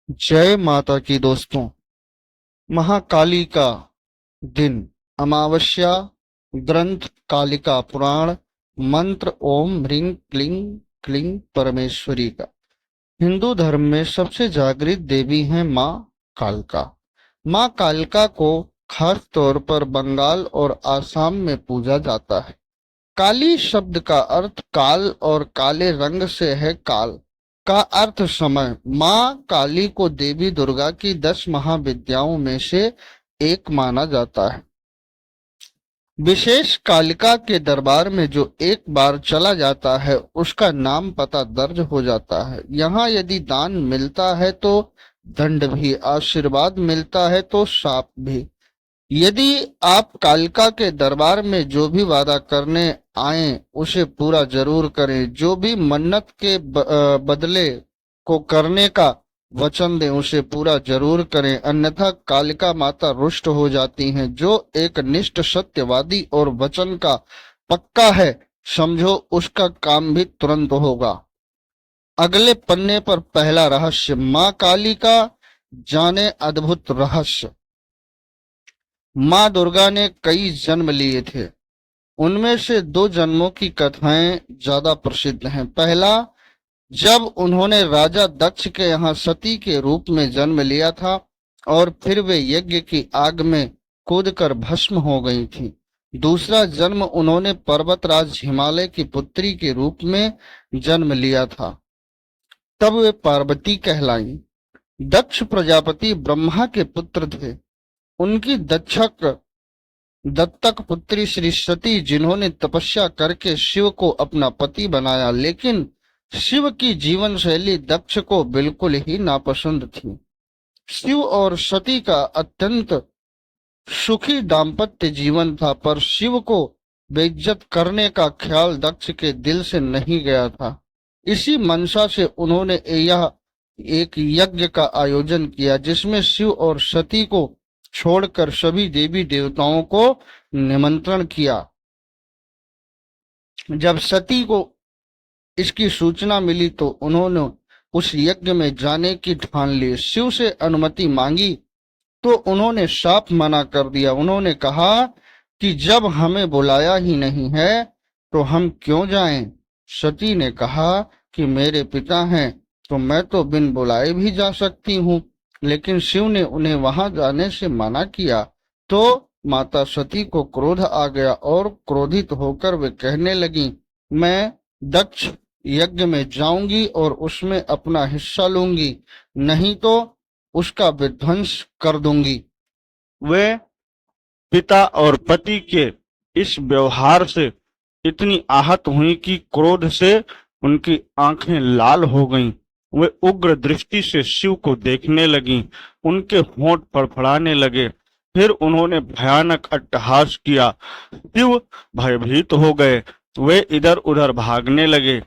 जय माता की दोस्तों। महाकाली का दिन, अमावस्या, ग्रंथ कालिका पुराण, मंत्र ओम ह्रीं क्लीं क्लीं परमेश्वरी का। हिंदू धर्म में सबसे जागृत देवी हैं माँ कालिका। माँ कालिका को खास तौर पर बंगाल और आसाम में पूजा जाता है। काली शब्द का अर्थ काल और काले रंग से है। काल का अर्थ समय। माँ काली को देवी दुर्गा की 10 महाविद्याओं में से एक माना जाता है। विशेष कालिका के दरबार में जो एक बार चला जाता है उसका नाम पता दर्ज हो जाता है। यहाँ यदि दान मिलता है तो दंड भी, आशीर्वाद मिलता है तो शाप भी। यदि आप कालिका के दरबार में जो भी वादा करने आए उसे पूरा जरूर करें। जो भी मन्नत के बदले को करने का वचन दें उसे पूरा जरूर करें, अन्यथा कालिका माता रुष्ट हो जाती हैं। जो एक निष्ठ सत्यवादी और वचन का पक्का है, समझो उसका काम भी तुरंत होगा। अगले पन्ने पर पहला रहस्य, माँ काली का जाने अद्भुत रहस्य। माँ दुर्गा ने कई जन्म लिए थे। उनमें से 2 जन्मों की कथाएं ज्यादा प्रसिद्ध हैं। पहला, जब उन्होंने राजा दक्ष के यहाँ सती के रूप में जन्म लिया था और फिर वे यज्ञ की आग में कूदकर भस्म हो गई थी। दूसरा जन्म उन्होंने पर्वतराज हिमालय की पुत्री के रूप में जन्म लिया था, तब वे पार्वती कहलाईं। दक्ष प्रजापति ब्रह्मा के पुत्र थे। उनकी दत्तक पुत्री श्री सती, जिन्होंने तपस्या करके शिव को अपना पति बनाया, लेकिन शिव की जीवन शैली दक्ष को बिल्कुल ही नापसंद थी। शिव और सती का अत्यंत सुखी दाम्पत्य जीवन था, पर शिव को बेइज्जत करने का ख्याल दक्ष के दिल से नहीं गया था। इसी मंशा से उन्होंने यह एक यज्ञ का आयोजन किया जिसमें शिव और सती को छोड़कर सभी देवी देवताओं को निमंत्रण किया। जब सती को इसकी सूचना मिली तो उन्होंने उस यज्ञ में जाने की ठान ली। शिव से अनुमति मांगी तो उन्होंने साफ मना कर दिया। उन्होंने कहा कि जब हमें बुलाया ही नहीं है तो हम क्यों जाएं। सती ने कहा कि मेरे पिता हैं तो मैं तो बिन बुलाए भी जा सकती हूँ, लेकिन शिव ने उन्हें वहां जाने से मना किया। तो माता सती को क्रोध आ गया और क्रोधित होकर वे कहने लगी, मैं दक्ष यज्ञ में जाऊंगी और उसमें अपना हिस्सा लूंगी, नहीं तो उसका विध्वंस कर दूंगी। वे पिता और पति के इस व्यवहार से इतनी आहत हुई कि क्रोध से उनकी आंखें लाल हो गईं। वे उग्र दृष्टि से शिव को देखने लगीं। उनके होंठ फड़फड़ाने लगे। फिर उन्होंने भयानक अट्टहास किया। शिव भयभीत हो गए। वे इधर उधर भागने लगे।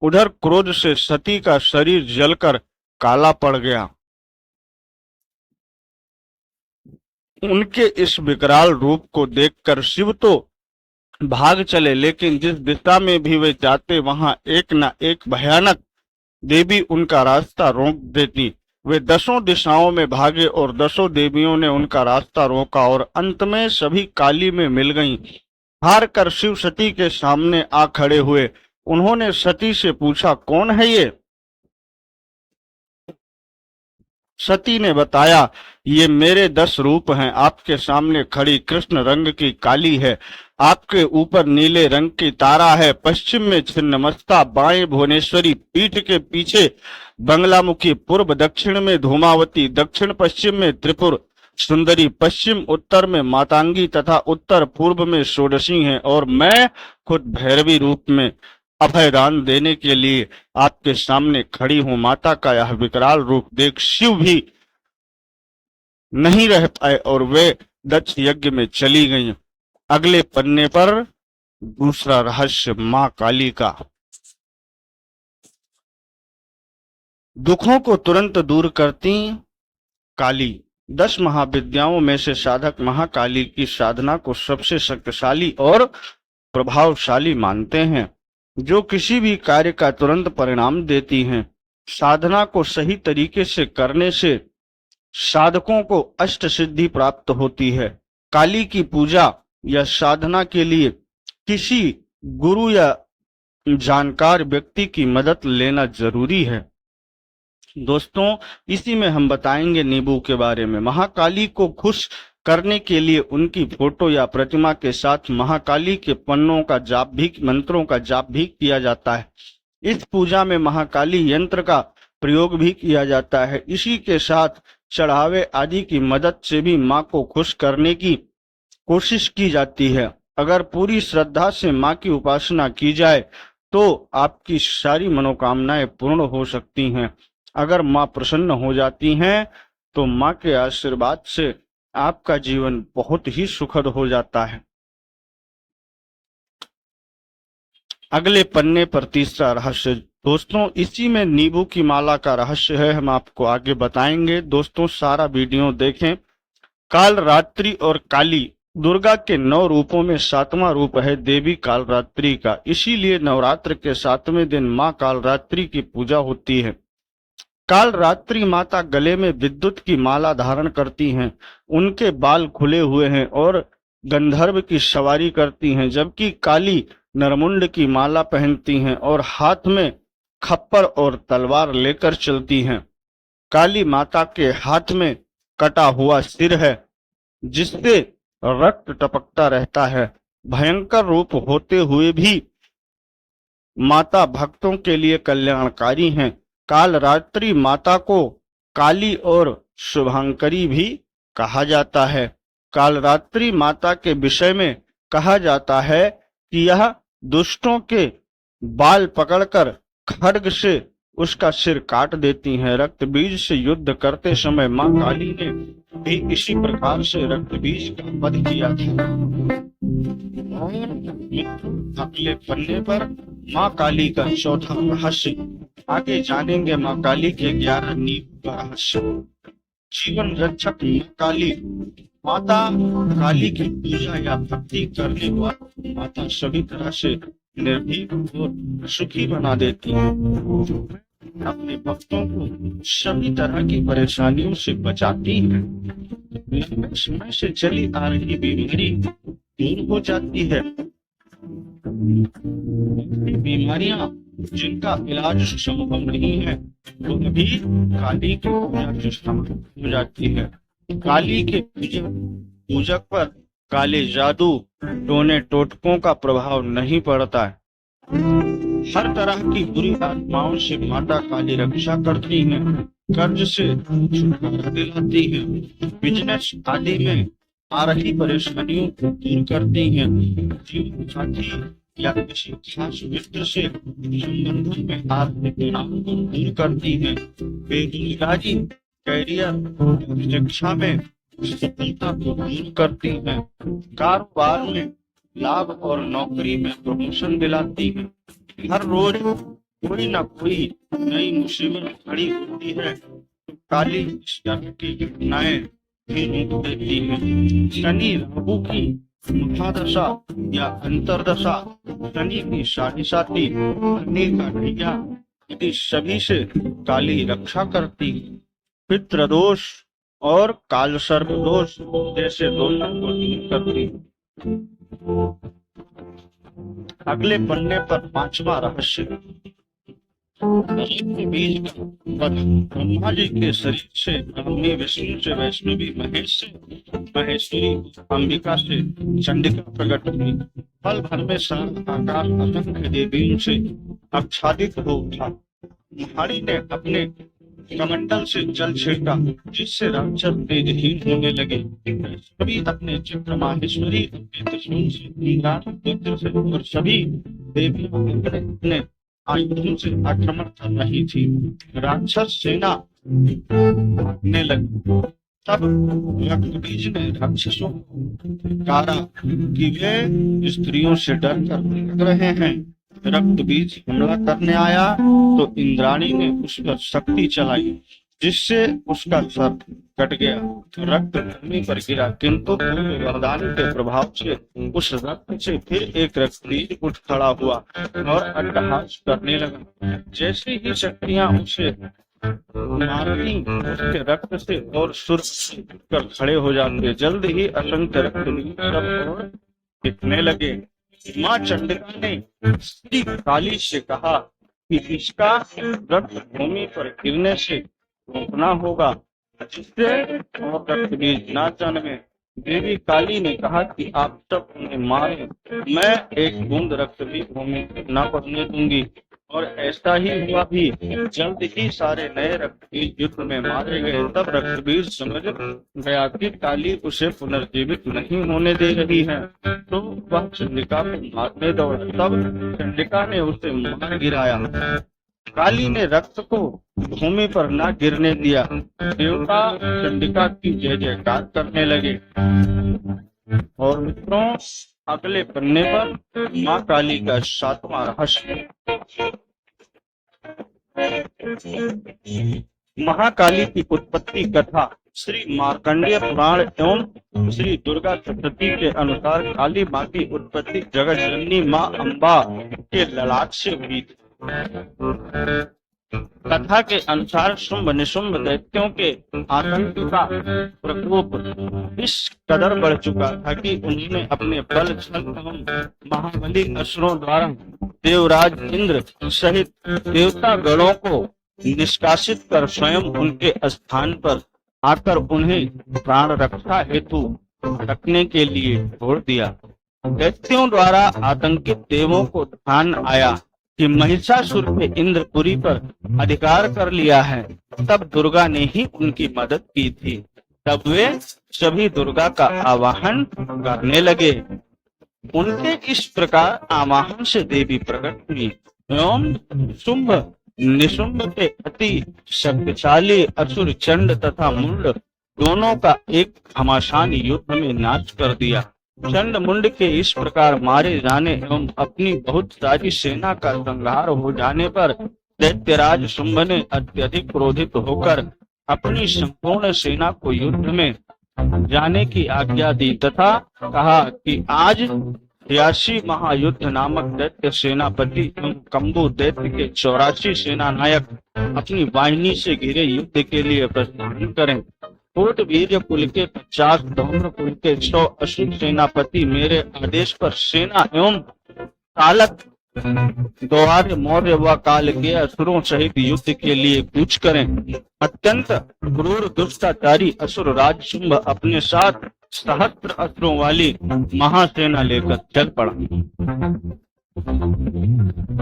उधर क्रोध से सती का शरीर जलकर काला पड़ गया। उनके इस विकराल रूप को देखकर शिव तो भाग चले, लेकिन जिस दिशा में भी वे जाते वहां एक न एक भयानक देवी उनका रास्ता रोक देती। वे 10 दिशाओं में भागे और 10 देवियों ने उनका रास्ता रोका और अंत में सभी काली में मिल गईं। हार कर शिव सती के सामने आ खड़े हुए। उन्होंने सती से पूछा, कौन है ये? सती ने बताया, ये मेरे 10 रूप हैं। आपके सामने खड़ी कृष्ण रंग की काली है, आपके ऊपर नीले रंग की तारा है, पश्चिम में छिन्नमस्ता, बाएं भुवनेश्वरी, पीठ के पीछे बंगलामुखी, पूर्व दक्षिण में धूमावती, दक्षिण पश्चिम में त्रिपुर सुंदरी, पश्चिम उत्तर में मातांगी तथा उत्तर पूर्व में षोडशी है, और मैं खुद भैरवी रूप में अभयदान देने के लिए आपके सामने खड़ी हूं। माता का यह विकराल रूप देख शिव भी नहीं रह पाए और वे दक्ष यज्ञ में चली गईं। अगले पन्ने पर दूसरा रहस्य, मां काली का। दुखों को तुरंत दूर करती काली। 10 महाविद्याओं में से साधक महाकाली की साधना को सबसे शक्तिशाली और प्रभावशाली मानते हैं, जो किसी भी कार्य का तुरंत परिणाम देती हैं। साधना को सही तरीके से करने से साधकों को अष्ट सिद्धि प्राप्त होती है। काली की पूजा या साधना के लिए किसी गुरु या जानकार व्यक्ति की मदद लेना जरूरी है। दोस्तों, इसी में हम बताएंगे नींबू के बारे में। महाकाली को खुश करने के लिए उनकी फोटो या प्रतिमा के साथ महाकाली के पन्नों का जाप भी, मंत्रों का जाप भी किया जाता है। इस पूजा में महाकाली यंत्र का प्रयोग भी किया जाता है। इसी के साथ चढ़ावे आदि की मदद से भी माँ को खुश करने की कोशिश की जाती है। अगर पूरी श्रद्धा से माँ की उपासना की जाए तो आपकी सारी मनोकामनाएं पूर्ण हो सकती हैं। अगर माँ प्रसन्न हो जाती हैं तो माँ के आशीर्वाद से आपका जीवन बहुत ही सुखद हो जाता है। अगले पन्ने पर तीसरा रहस्य। दोस्तों, इसी में नींबू की माला का रहस्य है, हम आपको आगे बताएंगे। दोस्तों, सारा वीडियो देखें। काल रात्रि और काली दुर्गा के 9 रूपों में 7वां रूप है देवी कालरात्रि का। इसीलिए नवरात्र के 7वें दिन माँ कालरात्रि की पूजा होती है। कालरात्रि माता गले में विद्युत की माला धारण करती हैं। उनके बाल खुले हुए हैं और गंधर्व की सवारी करती हैं, जबकि काली नरमुंड की माला पहनती हैं और हाथ में खप्पर और तलवार लेकर चलती हैं। काली माता के हाथ में कटा हुआ सिर है जिससे रक्त टपकता रहता है। भयंकर रूप होते हुए भी माता भक्तों के लिए कल्याणकारी हैं। कालरात्रि माता को काली और शुभांकरी भी कहा जाता है। कालरात्रि माता के विषय में कहा जाता है कि यह दुष्टों के बाल पकड़कर खड्ग से उसका सिर काट देती हैं। रक्त बीज से युद्ध करते समय मां काली ने भी इसी प्रकार से रक्त बीज का वध किया था। अगले पन्ने पर मां काली का चौथा रहस्य। आगे जानेंगे मां काली के 11 नींव का रहस्य। जीवन रक्षक मां काली। माता काली की पूजा या भक्ति करने वाली माता सभी तरह से निर्भीक और सुखी बना देती है। अपने भक्तों को सभी तरह की परेशानियों से बचाती है। लंबे समय से चली आ रही बीमारी दूर हो जाती है। बीमारियां जिनका इलाज संभव नहीं है वह भी काली की पूजा से संभव हो जाती है। काली के पूजक पर काले जादू टोने टोटकों का प्रभाव नहीं पड़ता है। हर तरह की बुरी आत्माओं से माता काली रक्षा करती है। कर्ज से छुटकारा दिलाती है। बिजनेस आदि में आ रही परेशानियों को दूर करती है। जीवन साथी या किसी खास मित्र से संबंधों में आ रहे तनाव को दूर करती है। बेरोजगारी, कैरियर, शिक्षा में सफलता को दूर करती है। कारोबार में लाभ और नौकरी में प्रमोशन दिलाती है। हर रोज कोई न कोई नई मुसीबत खड़ी होती है तो काली इस तरह की घटनाएं भी रोक देती है। शनि राहु की महादशा या अंतरदशा, शनि की साढ़े का ढैया यदि सभी से काली रक्षा करती है। पितृदोष और काल सर्प दोष जैसे दोषों को दूर करती है। अगले पन्ने पर 5वां रहस्य। बीज का वध। ब्रह्मा जी के शरीर से ब्राह्मी, विष्णु से वैष्णवी, महेश से महेश्वरी, अंबिका से चंडिका प्रकट हुई। पल भर में सारा आकाश असंख्य देवियों से आच्छादित हो उठा। महारी ने अपने कमंडल से जल छिड़का जिससे राक्षस तेजहीन होने लगे। सभी अपने चित्र माहेश्वरी, अपने त्रिशूल से, वज्र से और सभी देवियां अपने आयुधों से आक्रमण कर रही थी। राक्षस सेना भागने लगी। तब रक्तबीज ने राक्षसों को कहा कि वे स्त्रियों से डरकर भाग रहे हैं। रक्त बीज हमला करने आया तो इंद्राणी ने उस पर शक्ति चलाई। जिससे उसका सर कट गया, रक्त भूमि पर गिरा, किंतु पूर्व वरदान के प्रभाव से उस रक्त से फिर एक रक्त बीज उठ खड़ा हुआ और अट्टहास करने लगा। जैसे ही शक्तियां उसे मारती, उसके रक्त से और सुर कर खड़े हो जाते। जल्द ही असंख्य रक्त बीज सब और दिखने लगे। माँ चंडिका ने स्त्री काली से कहा कि इसका रक्त भूमि पर गिरने से रोकना होगा, जिससे और रक्त बीज न जन्मे। देवी काली ने कहा कि आप सब उन्हें मारे, मैं एक बूंद रक्त भी भूमि पर न पड़ने दूंगी। और ऐसा ही हुआ भी। जल्द ही सारे नए रक्तबीज युद्ध में मारे गए। तब रक्तबीज समझ गया कि काली उसे पुनर्जीवित नहीं होने दे रही है, तो वह चंडिका को मारने दौड़ा। तब चंडिका ने उसे मार गिराया। काली ने रक्त को भूमि पर न गिरने दिया। देवता चंडिका की जय जयकार करने लगे। और मित्रों, अगले पन्ने पर माँ काली का 7वां रहस्य। महाकाली की उत्पत्ति कथा। श्री मार्कंडेय पुराण एवं श्री दुर्गा सप्तशती के अनुसार काली माँ की उत्पत्ति जगत जननी माँ अम्बा के ललाट से हुई थी। कथा के अनुसार शुंभ निशुंभ दैत्यों के आतंक का प्रकोप इस कदर बढ़ चुका था कि उन्होंने अपने बल छल एवं महाबली असुरों द्वारा देवराज इंद्र सहित देवता गणों को निष्कासित कर स्वयं उनके स्थान पर आकर उन्हें प्राण रक्षा हेतु रखने के लिए छोड़ दिया। दैत्यों द्वारा आतंकित देवों को ध्यान आया कि महिषासुर ने इंद्रपुरी पर अधिकार कर लिया है। तब दुर्गा ने ही उनकी मदद की थी। तब वे सभी दुर्गा का आवाहन करने लगे। उनके इस प्रकार आवाहन से देवी प्रकट हुई एवं शुंभ निशुंभ के अति शक्तिशाली असुर चंड तथा मुंड दोनों का एक घमासान युद्ध में नाश कर दिया। चंड मुंड के इस प्रकार मारे जाने एवं अपनी बहुत सारी सेना का संहार हो जाने पर दैत्यराज शुंभ ने अत्यधिक क्रोधित होकर अपनी संपूर्ण सेना को युद्ध में जाने की आज्ञा दी तथा कहा कि आज 83 महायुद्ध नामक दैत्य सेनापति एवं कंबु दैत्य के 84 सेना नायक अपनी वाहिनी से घिरे युद्ध के लिए प्रस्थान करें। कोट वीर्य कुल के 50, धौम्र कुल के 100 असुर सेनापति मेरे आदेश पर सेना एवं कालक द्वार मौर्य व काल के असुरों सहित युद्ध के लिए कूच करें। अत्यंत क्रूर दुष्टाचारी असुर राज शुंभ अपने साथ सहस्त्र अस्त्रों वाली महासेना लेकर चल पड़ा।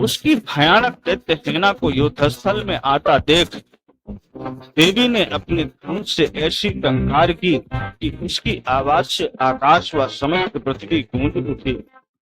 उसकी भयानक दैत्य सेना को युद्धस्थल में आता देख देवी ने अपने धनुष से ऐसी टंकार की कि उसकी आवाज से आकाश व समस्त पृथ्वी गूंज उठी।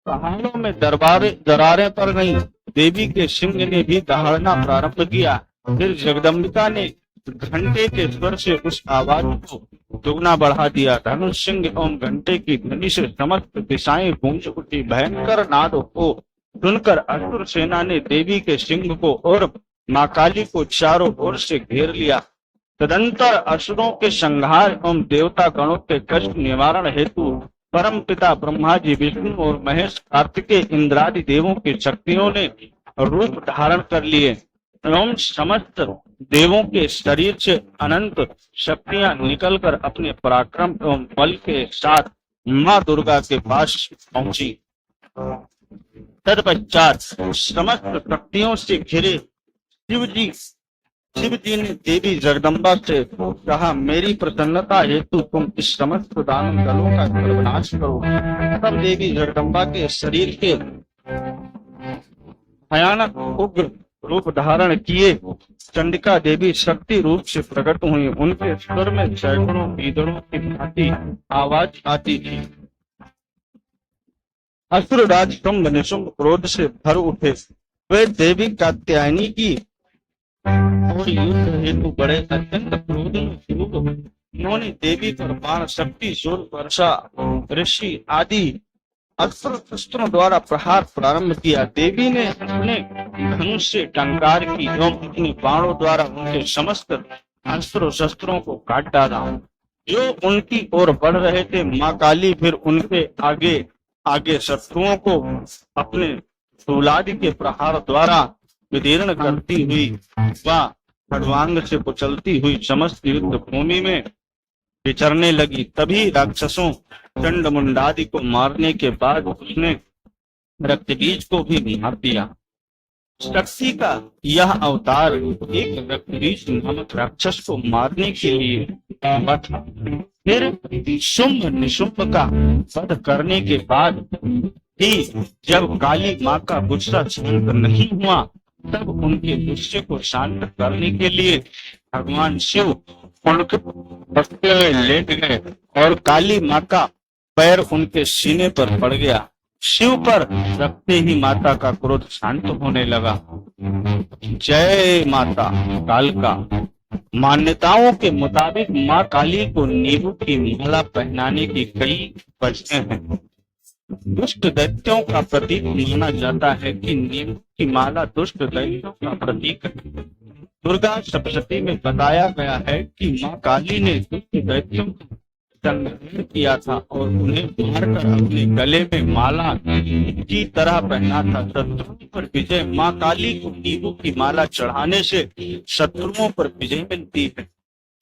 पहाड़ों में दरारें पड़ गईं। देवी के सिंह ने भी दहाड़ना प्रारंभ किया। फिर जगदम्बिका ने घंटे के स्वर से उस आवाज को दुगना बढ़ा दिया। धनुष सिंह एवं घंटे की ध्वनि से समस्त दिशाएं गूंज उठी। भयंकर नाद को सुनकर असुर सेना ने देवी के सिंह को और माँ काली को चारों ओर से घेर लिया। तदंतर असुरों के संहार एवं देवता गणों के कष्ट निवारण हेतु परम पिता ब्रह्मा जी, विष्णु और महेश, कार्तिकेय, इंद्रादि देवों की शक्तियों ने रूप धारण कर लिए एवं समस्त देवों के शरीर से अनंत शक्तियां निकलकर अपने पराक्रम एवं बल के साथ माँ दुर्गा के पास पहुंची। तत्पश्चात समस्त शक्तियों से घिरे शिव जी ने देवी जगदम्बा से कहा, मेरी प्रसन्नता हेतु तुम इस समस्त दानव दलों का सर्वनाश करो। तब देवी जगदम्बा के शरीर के भयानक उग्र रूप धारण किए चंडिका देवी शक्ति रूप से प्रकट हुई। उनके स्वर में सैकड़ों गीदड़ों की भांति आवाज आती थी। असुरराज शुंभ निशुंभ क्रोध से भर उठे। वे देवी कात्यायनी की और युद्ध हेतु बड़े अत्यंत क्रोध में डूब। उन्होंने देवी पर बाण, शक्ति, शूल, वर्षा, ऋषि आदि अस्त्र शस्त्रों द्वारा प्रहार प्रारंभ किया। देवी ने अपने धनुष से टंकार की एवं अपने बाणों द्वारा उनके समस्त अस्त्रों शस्त्रों को काट डाला। जो उनकी ओर बढ़ रहे थे, माँ काली फिर उनके आगे आगे शत्रुओं को अपने शूलादि के प्रहार द्वारा विदीर्ण करती हुई व खड्वांग से कुचलती हुई समस्त युद्ध भूमि में विचरने लगी। तभी राक्षसों चंड मुंडादि को मारने के बाद उसने रक्तबीज को भी मार दिया। शक्ति का यह अवतार एक रक्तबीज नामक राक्षस को मारने के लिए आया था। फिर शुंभ निशुंभ का वध करने के बाद भी जब काली माँ का गुस्सा शांत नहीं हुआ, तब उनके गुस्से को शांत करने के लिए भगवान शिव उनके बक्से में लेट गए और काली माँ का पैर उनके सीने पर पड़ गया। शिव पर रखते ही माता का क्रोध शांत होने लगा। जय माता कालका। मान्यताओं के मुताबिक माँ काली को नींबू की माला पहनाने की कई वजहें हैं। दुष्ट दैत्यों का प्रतीक माना जाता है कि नींबू की माला दुष्ट दैत्यों का प्रतीक है। दुर्गा सप्तशती में बताया गया है कि माँ काली ने दुष्ट दैत्यों का संग्रहण किया था और उन्हें मारकर अपने गले में माला की तरह पहना था। शत्रुओं पर विजय। माँ काली को नींबू की माला चढ़ाने से शत्रुओं पर विजय मिलती है।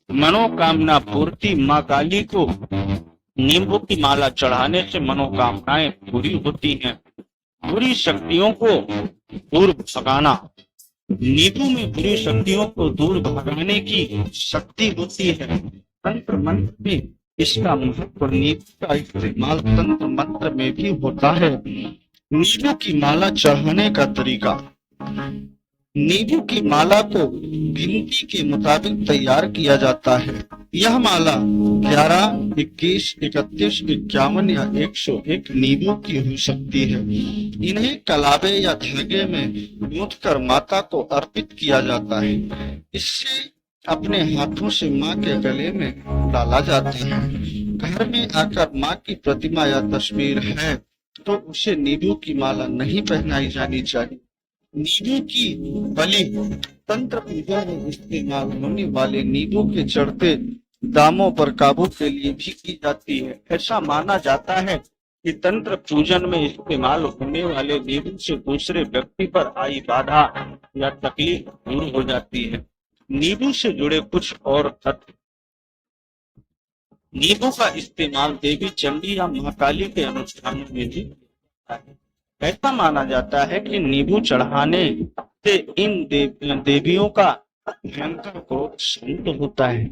मनोकामना पूर्ति। माँ काली को नींबू की माला चढ़ाने से मनोकामनाएं पूरी होती हैं। बुरी शक्तियों को दूर भगाना। नींबू में बुरी शक्तियों को दूर भगाने की शक्ति होती है। तंत्र मंत्र में इसका महत्व। नींबू का इस्तेमाल तंत्र मंत्र में भी होता है। नींबू की माला चढ़ाने का तरीका। नींबू की माला को गिनती के मुताबिक तैयार किया जाता है। यह माला 11, 21, 31, 51 या 101 नींबू की हो सकती है। इन्हें कलावे या धागे में गूंथकर माता को अर्पित किया जाता है। इससे अपने हाथों से माँ के गले में डाला जाता है। घर में आकर माँ की प्रतिमा या तस्वीर है तो उसे नींबू की माला नहीं पहनाई जानी चाहिए। नींबू की बलि। तंत्र पूजा में इस्तेमाल होने वाले नींबू के चढ़ते दामों पर काबू के लिए भी की जाती है। ऐसा माना जाता है कि तंत्र पूजन में इस्तेमाल होने वाले नींबू से दूसरे व्यक्ति पर आई बाधा या तकलीफ दूर हो जाती है। नींबू से जुड़े कुछ और तथ्य। नींबू का इस्तेमाल देवी चंडी या माँ काली के अनुष्ठानों में भी होता है। ऐसा माना जाता है कि नींबू चढ़ाने से इन देवियों का भयंकर क्रोध शांत होता है।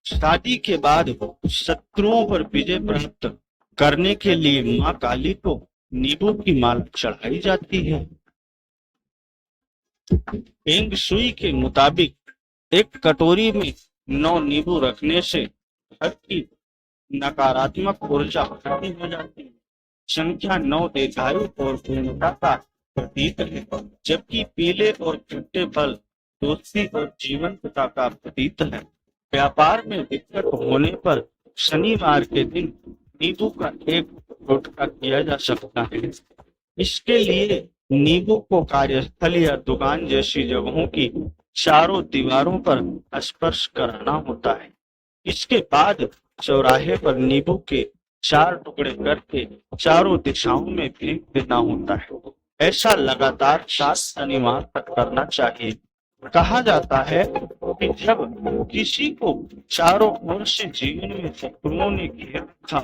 शादी के बाद शत्रुओं पर विजय प्राप्त करने के लिए माँ काली को नींबू की माला चढ़ाई जाती है। फेंग शुई के मुताबिक एक कटोरी में 9 नींबू रखने से घर की नकारात्मक ऊर्जा खत्म हो जाती है। संख्या 9 दीर्घायु और पूर्णता का प्रतीक है, जबकि पीले और खट्टे फल दोस्ती और जीवंतता का प्रतीक है। व्यापार में दिक्कत होने पर शनिवार के दिन नींबू का एक टोटका किया जा सकता है। इसके लिए नींबू को कार्यस्थल या दुकान जैसी जगहों की चारों दीवारों पर स्पर्श कराना होता है। इसके बाद चौराहे पर नींबू के 4 टुकड़े करके चारों दिशाओं में फेंक देना होता है। ऐसा लगातार 7 शनिवार तक करना चाहिए। कहा जाता है कि जब किसी को चारों ओर से जीवन में शत्रुओं ने घेर रखा,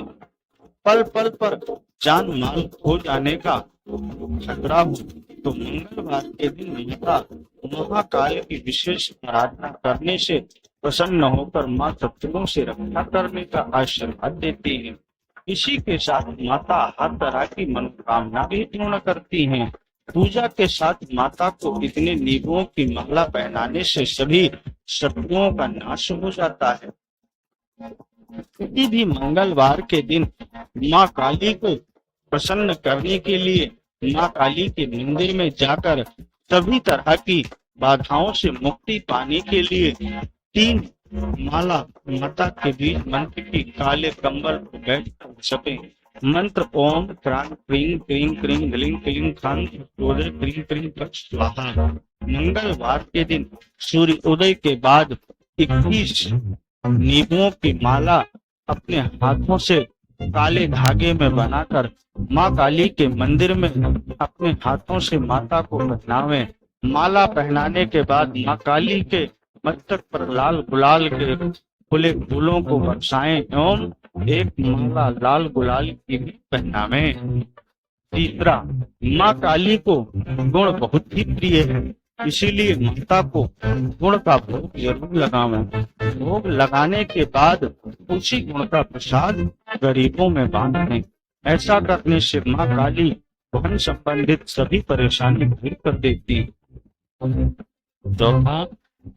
पल पल पर जान माल हो जाने का खतरा हो, तो मंगलवार के दिन माता महाकाल की विशेष आराधना करने से प्रसन्न होकर माँ शत्रुओं से रक्षा करने का आशीर्वाद देती है। इसी के साथ माता हर तरह की मनोकामना भी पूर्ण करती हैं। पूजा के साथ माता को इतने नींबुओं की माला पहनाने से सभी शत्रुओं का नाश हो जाता है। किसी भी मंगलवार के दिन माँ काली को प्रसन्न करने के लिए माँ काली के मंदिर में जाकर सभी तरह की बाधाओं से मुक्ति पाने के लिए 3 माला माता के बीच मंत्र की काले कंबल पर बैठकर जपें। मंत्र ओम क्रांत क्रीं क्रीं क्रीं ग्लीं क्लीं खां क्रीं क्रीं स्वाहा। मंगलवार के दिन सूर्य उदय के बाद 21 नींबुओं की माला अपने हाथों से काले धागे में बनाकर माँ काली के मंदिर में अपने हाथों से माता को पहनावे। माला पहनाने के बाद माँ काली के मस्तक पर लाल गुलाल के खुले फूलों को बरसाएं एवं एक माला लाल गुलाल की भी पहनावे। तीसरा, माँ काली को गुण बहुत ही प्रिय है, इसीलिए माता को गुण का भोग जरूर लगावें। भोग लगाने के बाद उसी गुण का प्रसाद गरीबों में बांटें। ऐसा करने से माँ काली धन संबंधित सभी परेशानी दूर कर देती। चौथा,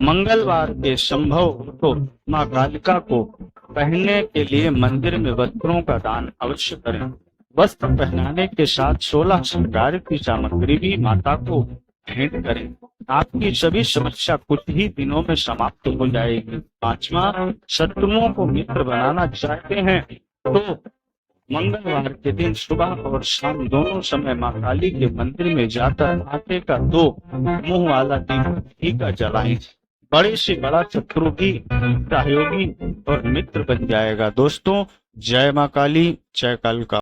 मंगलवार के संभव तो माँ कालिका को पहनने के लिए मंदिर में वस्त्रों का दान अवश्य करें। वस्त्र पहनाने के साथ 16 श्रृंगार की सामग्री भी माता को भेंट करें। आपकी सभी समस्या कुछ ही दिनों में समाप्त हो जाएगी। पांचवा, शत्रुओं को मित्र बनाना चाहते हैं तो मंगलवार के दिन सुबह और शाम दोनों समय माँ काली के मंदिर में जाकर आटे का 2 मुंह वाला दीप का जलाएं। बड़े से बड़ा शत्रु भी सहयोगी और मित्र बन जाएगा। दोस्तों, जय माँ काली, जय कालिका।